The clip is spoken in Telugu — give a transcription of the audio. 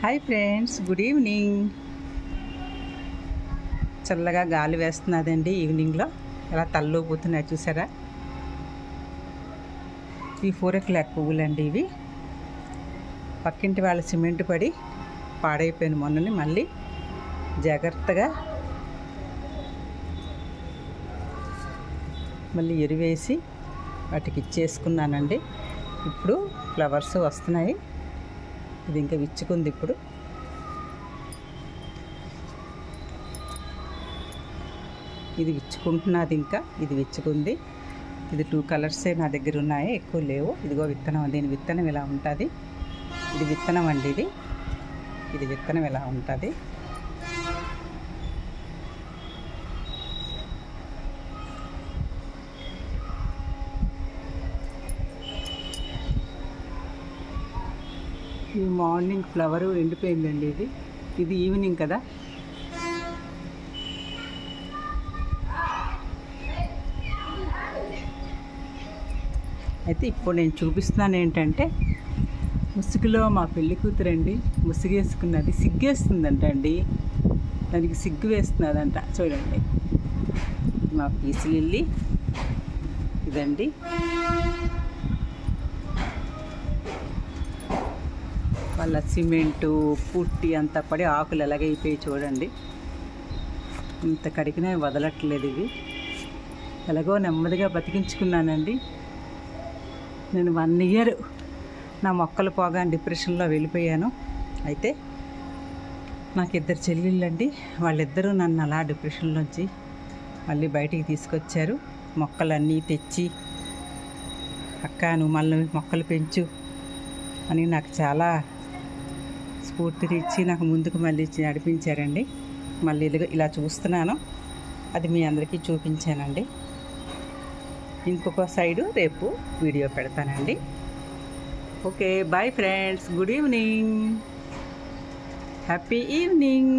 Hi friends, good evening. చల్లగా గాలి వేస్తున్నదండి. ఈవినింగ్లో ఎలా తల్లూపుతున్నాయి చూసారా? ఇవి 4 o'clock పువ్వులండి. ఇవి పక్కింటి వాళ్ళ సిమెంట్ పడి పాడైపోయిన మొన్నని మళ్ళీ జాగ్రత్తగా మళ్ళీ ఎరువేసి వాటికి ఇచ్చేసుకున్నానండి. ఇప్పుడు ఫ్లవర్స్ వస్తున్నాయి. ఇది ఇంకా విచ్చుకుంది. ఇప్పుడు ఇది విచ్చుకుంటున్నది. ఇంకా ఇది విచ్చుకుంది. ఇది 2 colors నా దగ్గర ఉన్నాయి, ఎక్కువ లేవు. ఇదిగో విత్తనం. దీని విత్తనం ఇలా ఉంటుంది. ఇది విత్తనం అండి. ఇది విత్తనం ఇలా ఉంటుంది. ఈ మార్నింగ్ ఫ్లవరు ఎండిపోయిందండి. ఇది ఈవినింగ్ కదా. అయితే ఇప్పుడు నేను చూపిస్తున్నాను ఏంటంటే, ముసుగులో మా పెళ్లి కూతురండి ముసుగేసుకున్నది. సిగ్గేస్తుందంట అండి. దానికి సిగ్గు వేస్తున్నదంట. చూడండి, మా పీసులిల్లి ఇదండి. వాళ్ళ సిమెంటు పుట్టి అంతా పడి ఆకులు ఎలాగైపోయి చూడండి. ఇంత కడిగినా వదలట్లేదు. ఇవి ఎలాగో నెమ్మదిగా బతికించుకున్నానండి. నేను 1 year నా మొక్కలు పోగా డిప్రెషన్లో వెళ్ళిపోయాను. అయితే నాకు 2 చెల్లెళ్ళండి. వాళ్ళిద్దరూ నన్ను అలా డిప్రెషన్లోంచి మళ్ళీ బయటికి తీసుకొచ్చారు. మొక్కలన్నీ తెచ్చి, అక్క నువ్వు మళ్ళీ మొక్కలు పెంచు అని నాకు చాలా స్ఫూర్తినిచ్చి నాకు ముందుకు మళ్ళీ నడిపించారండి. మళ్ళీ ఇలా చూస్తున్నాను. అది మీ అందరికీ చూపించానండి. ఇంకొక సైడు రేపు వీడియో పెడతానండి. Okay, bye friends. Good evening. Happy evening.